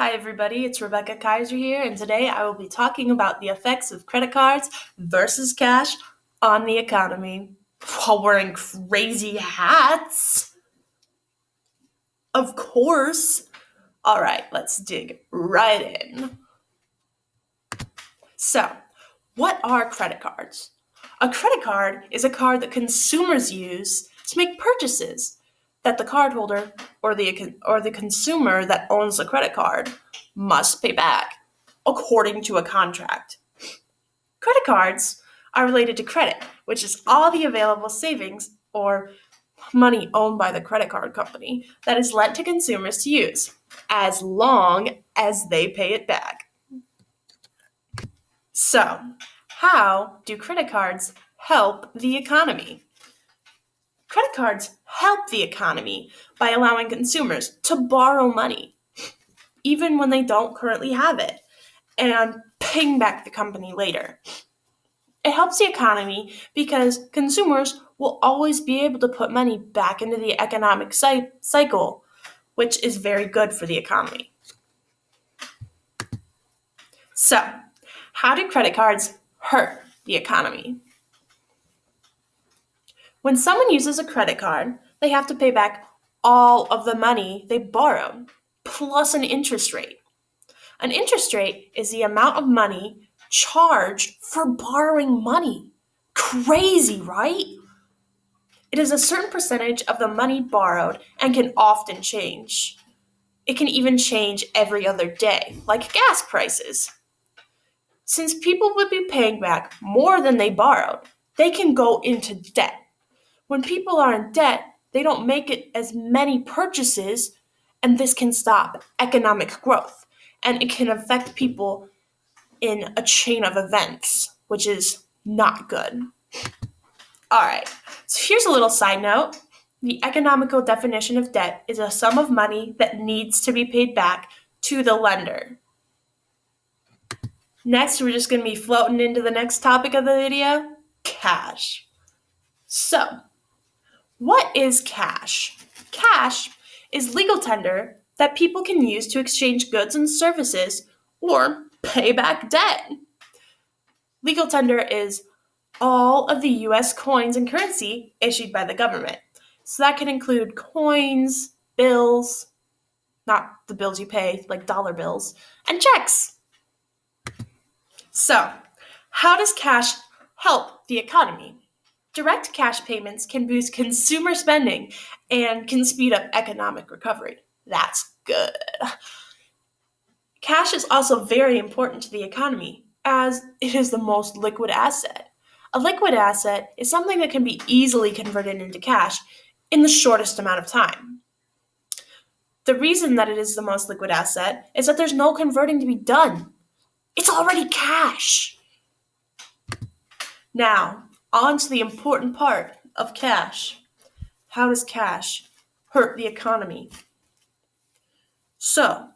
Hi everybody, it's Rebecca Kaiser here, and today I will be talking about the effects of credit cards versus cash on the economy while wearing crazy hats. Of course. All right, let's dig right in. So, what are credit cards? A credit card is a card that consumers use to make purchases that the cardholder or the consumer that owns the credit card must pay back according to a contract. Credit cards are related to credit, which is all the available savings or money owned by the credit card company that is lent to consumers to use, as long as they pay it back. So, how do credit cards help the economy? Credit cards help the economy by allowing consumers to borrow money, even when they don't currently have it, and paying back the company later. It helps the economy because consumers will always be able to put money back into the economic cycle, which is very good for the economy. So, how do credit cards hurt the economy? When someone uses a credit card, they have to pay back all of the money they borrowed, plus an interest rate. An interest rate is the amount of money charged for borrowing money. Crazy, right? It is a certain percentage of the money borrowed and can often change. It can even change every other day, like gas prices. Since people would be paying back more than they borrowed, they can go into debt. When people are in debt, they don't make it as many purchases, and this can stop economic growth, and it can affect people in a chain of events, which is not good. All right, so here's a little side note. The economical definition of debt is a sum of money that needs to be paid back to the lender. Next, we're just going to be floating into the next topic of the video, cash. So, what is cash? Cash is legal tender that people can use to exchange goods and services or pay back debt. Legal tender is all of the U.S. coins and currency issued by the government. So that can include coins, bills, not the bills you pay, like dollar bills, and checks. So, how does cash help the economy? Direct cash payments can boost consumer spending and can speed up economic recovery. That's good. Cash is also very important to the economy as it is the most liquid asset. A liquid asset is something that can be easily converted into cash in the shortest amount of time. The reason that it is the most liquid asset is that there's no converting to be done. It's already cash. Now, on to the important part of cash. How does cash hurt the economy? So,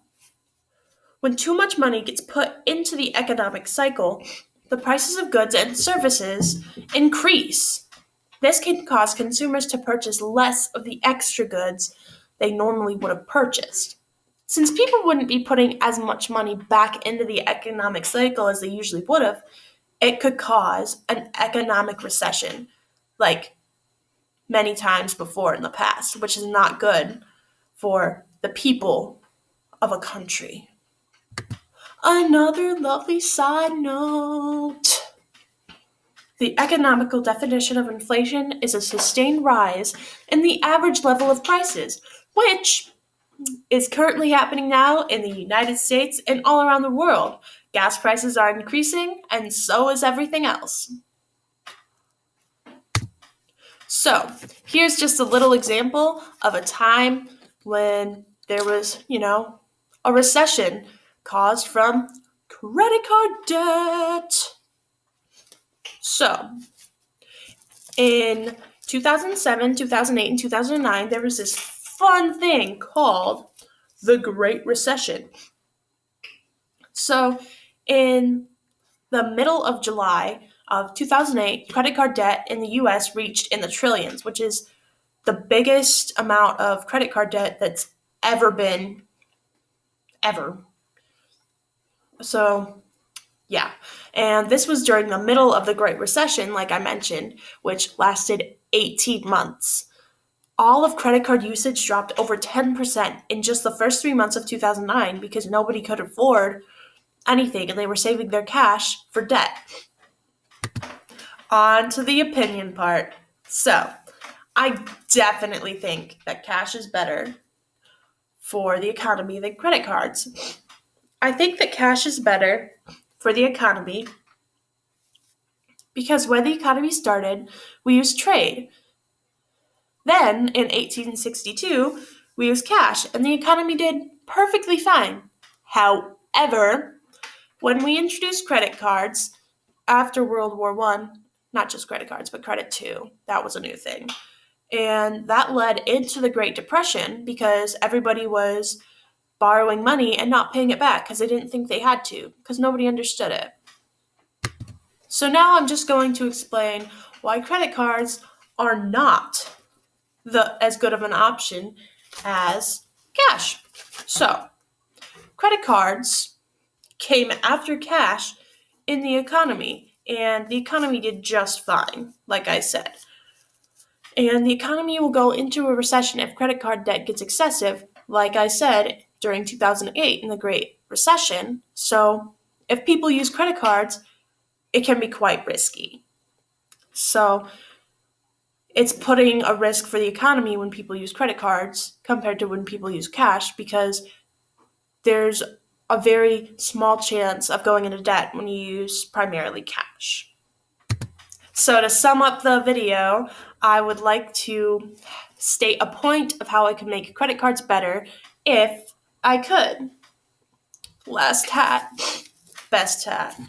when too much money gets put into the economic cycle, the prices of goods and services increase. This can cause consumers to purchase less of the extra goods they normally would have purchased. Since people wouldn't be putting as much money back into the economic cycle as they usually would have, it could cause an economic recession, like many times before in the past, which is not good for the people of a country. Another lovely side note. The economical definition of inflation is a sustained rise in the average level of prices, which is currently happening now in the United States and all around the world. Gas prices are increasing, and so is everything else. So, here's just a little example of a time when there was, a recession caused from credit card debt. So, in 2007, 2008, and 2009, there was this fun thing called the Great Recession. So, in the middle of July of 2008, credit card debt in the U.S. reached in the trillions, which is the biggest amount of credit card debt that's ever been, ever. So, yeah. And this was during the middle of the Great Recession, like I mentioned, which lasted 18 months. All of credit card usage dropped over 10% in just the first 3 months of 2009 because nobody could afford anything and they were saving their cash for debt. On to the opinion part. So, I definitely think that cash is better for the economy than credit cards. I think that cash is better for the economy because when the economy started, we used trade. Then, in 1862, we used cash, and the economy did perfectly fine. However, when we introduced credit cards after World War One, not just credit cards, but credit too, that was a new thing. And that led into the Great Depression because everybody was borrowing money and not paying it back because they didn't think they had to, because nobody understood it. So now I'm just going to explain why credit cards are not as good of an option as cash. So, credit cards came after cash in the economy, and the economy did just fine, like I said. And the economy will go into a recession if credit card debt gets excessive, like I said, during 2008 in the Great Recession. So, if people use credit cards, it can be quite risky. So, it's putting a risk for the economy when people use credit cards compared to when people use cash because there's a very small chance of going into debt when you use primarily cash. So to sum up the video, I would like to state a point of how I could make credit cards better if I could. Last hat, best hat.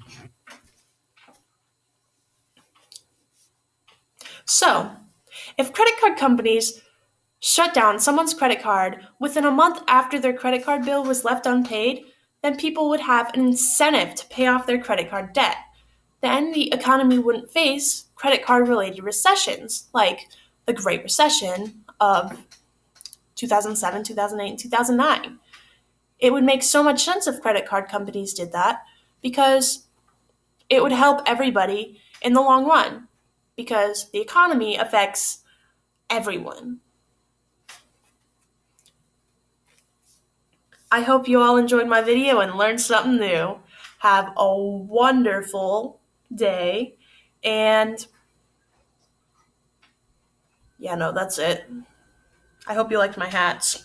So, if credit card companies shut down someone's credit card within a month after their credit card bill was left unpaid, then people would have an incentive to pay off their credit card debt. Then the economy wouldn't face credit card related recessions like the Great Recession of 2007, 2008, and 2009. It would make so much sense if credit card companies did that because it would help everybody in the long run because the economy affects everyone. I hope you all enjoyed my video and learned something new. Have a wonderful day. And yeah, no, that's it. I hope you liked my hats.